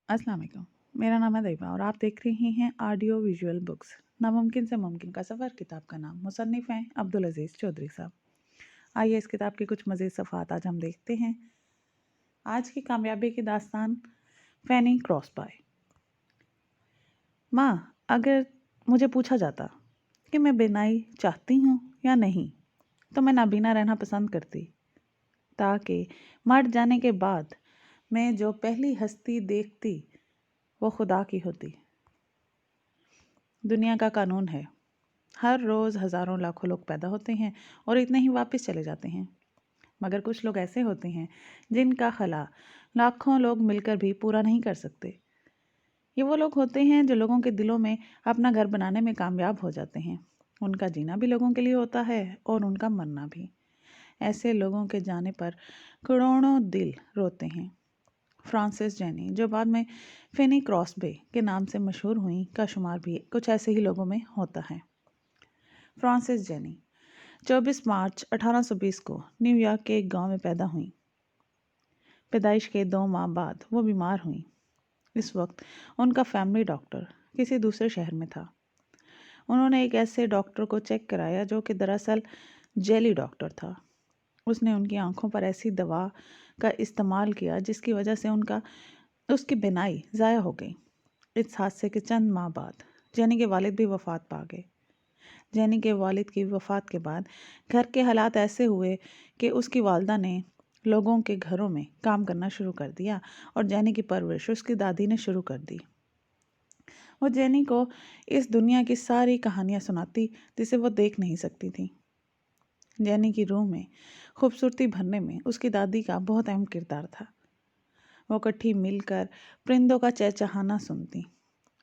अस्सलाम वालेकुम। मेरा नाम है दैबा और आप देख रहे हैं ऑडियो विजुअल बुक्स। नामुमकिन से मुमकिन का सफ़र। किताब का नाम। मुसन्निफ़ हैं अब्दुल अज़ीज़ चौधरी साहब। आइए इस किताब के कुछ मज़ीद सफ़हात आज हम देखते हैं। आज की कामयाबी की दास्तान फैनी क्रॉसबाय। माँ, अगर मुझे पूछा जाता कि मैं बिनाई चाहती हूँ या नहीं, तो मैं नाबीना रहना पसंद करती, ताकि मर जाने के बाद मैं जो पहली हस्ती देखती वो खुदा की होती। दुनिया का कानून है, हर रोज़ हज़ारों लाखों लोग पैदा होते हैं और इतने ही वापस चले जाते हैं। मगर कुछ लोग ऐसे होते हैं जिनका खला लाखों लोग मिलकर भी पूरा नहीं कर सकते। ये वो लोग होते हैं जो लोगों के दिलों में अपना घर बनाने में कामयाब हो जाते हैं। उनका जीना भी लोगों के लिए होता है और उनका मरना भी। ऐसे लोगों के जाने पर करोड़ों दिल रोते हैं। फ्रांसिस जेनी, जो बाद में फेनी क्रॉसबे के नाम से मशहूर हुई, का शुमार भी कुछ ऐसे ही लोगों में होता है। फ्रांसिस जेनी 24 मार्च 1820 को न्यूयॉर्क के एक गांव में पैदा हुई। पैदाइश के 2 माह बाद वो बीमार हुई। इस वक्त उनका फैमिली डॉक्टर किसी दूसरे शहर में था। उन्होंने एक ऐसे डॉक्टर को चेक कराया जो कि दरअसल जेली डॉक्टर था। उसने उनकी आंखों पर ऐसी दवा का इस्तेमाल किया जिसकी वजह से उसकी बिनाई ज़ाया हो गई। इस हादसे के चंद माह बाद जेनी के वालिद भी वफ़ात पा गए। जेनी के वालिद की वफ़ात के बाद घर के हालात ऐसे हुए कि उसकी वालदा ने लोगों के घरों में काम करना शुरू कर दिया और जेनी की परवरिश उसकी दादी ने शुरू कर दी। वो जेनी को इस दुनिया की सारी कहानियाँ सुनाती जिसे वो देख नहीं सकती थी। जेनी की रूह में खूबसूरती भरने में उसकी दादी का बहुत अहम किरदार था। वो इकट्ठी मिलकर परिंदों का चहचहाना सुनती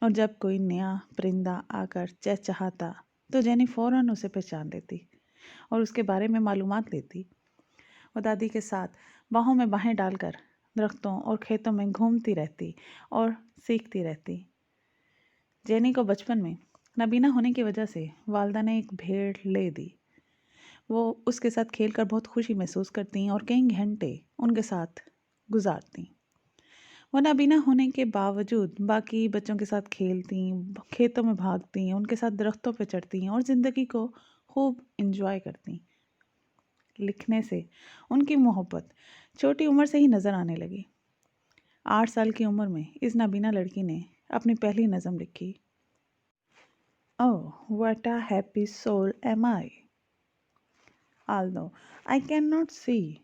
और जब कोई नया परिंदा आकर चहचहाता तो जेनी फ़ौरन उसे पहचान लेती और उसके बारे में मालूमात लेती। वो दादी के साथ बाहों में बाहें डालकर दरख्तों और खेतों में घूमती रहती और सीखती रहती। जेनी को बचपन में नाबीना होने की वजह से वालदा ने एक भेड़ ले दी। वो उसके साथ खेलकर बहुत खुशी महसूस करती और कई घंटे उनके साथ गुजारती। वो नाबीना होने के बावजूद बाकी बच्चों के साथ खेलती, खेतों में भागती, उनके साथ दरख्तों पर चढ़ती और ज़िंदगी को खूब इंजॉय करती। लिखने से उनकी मोहब्बत छोटी उम्र से ही नज़र आने लगी। 8 साल की उम्र में इस नाबीना लड़की ने अपनी पहली नज़म लिखी। Oh, what a happy soul am I. Although I cannot see,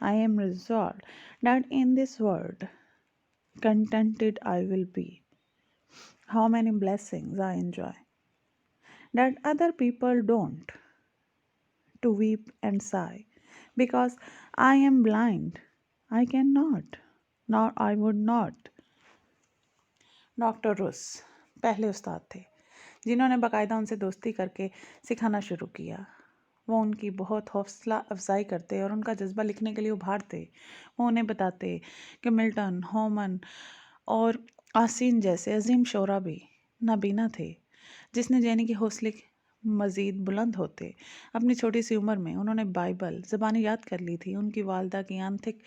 I am resolved that in this world contented I will be. How many blessings I enjoy that other people don't, to weep and sigh, because I am blind, I cannot, nor I would not. Doctor रुस पहले उस्ताद थे जिन्होंने बाकायदा उनसे दोस्ती करके सिखाना शुरू किया। वो उनकी बहुत हौसला अफजाई करते और उनका जज्बा लिखने के लिए उभारते। वो उन्हें बताते कि मिल्टन, होमन और आसीन जैसे अजीम शोरा भी नाबीना थे, जिसने जेनी के हौसले मज़ीद बुलंद होते। अपनी छोटी सी उम्र में उन्होंने बाइबल ज़बानी याद कर ली थी। उनकी वालदा की आंतरिक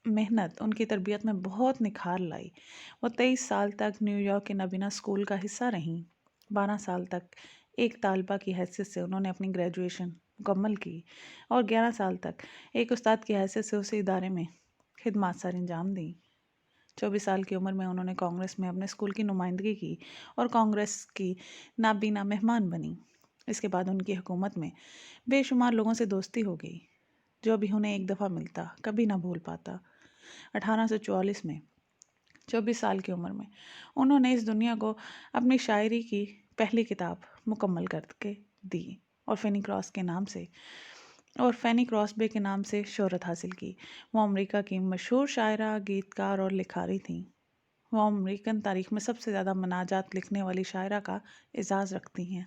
मेहनत उनकी तरबियत में बहुत निखार लाई। वो 23 साल तक न्यूयॉर्क के नाबीना स्कूल का हिस्सा रहीं। 12 साल तक एक तालबा की हैसियत से उन्होंने अपनी ग्रेजुएशन मुकम्मल की और 11 साल तक एक उस्ताद की हैसियत से उसी इदारे में खिदमत सर अंजाम दी। 24 साल की उम्र में उन्होंने कांग्रेस में अपने स्कूल की नुमाइंदगी की और कांग्रेस की नाबीना मेहमान बनी। इसके बाद उनकी हुकूमत में बेशुमार लोगों से दोस्ती हो गई, जो भी उन्हें एक दफ़ा मिलता कभी ना भूल पाता। 1844 में 24 साल की उम्र में उन्होंने इस दुनिया को अपनी शायरी की पहली किताब मुकम्मल करके दी और फैनी क्रॉसबे के नाम से शोहरत हासिल की। वो अमेरिका की मशहूर शायरा, गीतकार और लिखारी थीं। वो अमेरिकन तारीख़ में सबसे ज़्यादा मनाजात लिखने वाली शायरा का एजाज़ रखती हैं।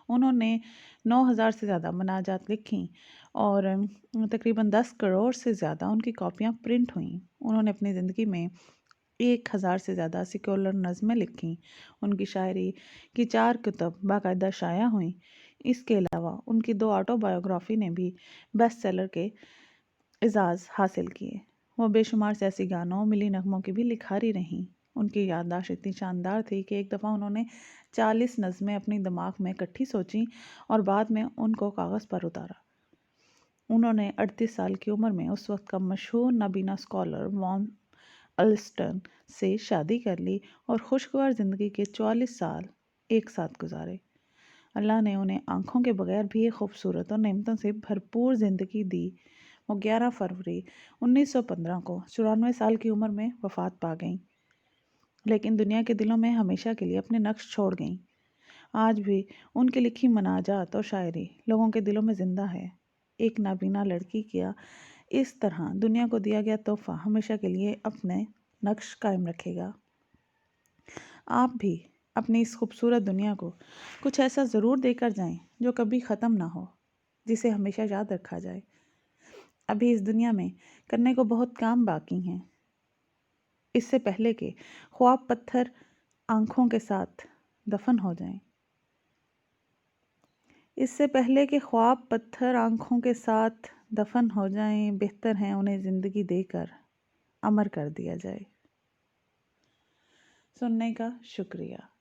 उन्होंने 9,000 से ज़्यादा मनाजात लिखीं और तकरीबन 10 करोड़ से ज़्यादा उनकी कॉपियाँ प्रिंट हुईं। उन्होंने अपनी ज़िंदगी में 1,000 से ज़्यादा सेक्युलर नज़में लिखीं। उनकी शायरी की 4 किताब बाकायदा शाया हुईं। इसके अलावा उनकी 2 ऑटोबायोग्राफी ने भी बेस्ट सेलर के एजाज़ हासिल किए। वो बेशुमार सियासी गानों, मिली नगमों की भी लिखारी रहीं। ان کی یادداشت اتنی شاندار تھی کہ ایک دفعہ انہوں نے 40 نظمیں اپنی دماغ میں اکٹھی سوچیں اور بعد میں ان کو کاغذ پر اتارا۔ انہوں نے 38 سال کی عمر میں اس وقت کا مشہور نابینا اسکالر وان السٹن سے شادی کر لی اور خوشگوار زندگی کے 44 سال ایک ساتھ گزارے۔ اللہ نے انہیں آنکھوں کے بغیر بھی ایک خوبصورت اور نعمتوں سے بھرپور زندگی دی۔ وہ 11 فروری 1915 کو 94 سال کی عمر میں وفات پا گئیں، لیکن دنیا کے دلوں میں ہمیشہ کے لیے اپنے نقش چھوڑ گئیں۔ آج بھی ان کی لکھی مناجات اور شاعری لوگوں کے دلوں میں زندہ ہے۔ ایک نابینا لڑکی کا اس طرح دنیا کو دیا گیا تحفہ ہمیشہ کے لیے اپنے نقش قائم رکھے گا۔ آپ بھی اپنی اس خوبصورت دنیا کو کچھ ایسا ضرور دے کر جائیں جو کبھی ختم نہ ہو، جسے ہمیشہ یاد رکھا جائے۔ ابھی اس دنیا میں کرنے کو بہت کام باقی ہیں، اس سے پہلے کہ خواب پتھر آنکھوں کے ساتھ دفن ہو جائیں۔ اس سے پہلے کہ خواب پتھر آنکھوں کے ساتھ دفن ہو جائیں، بہتر ہے انہیں زندگی دے کر امر کر دیا جائے۔ سننے کا شکریہ۔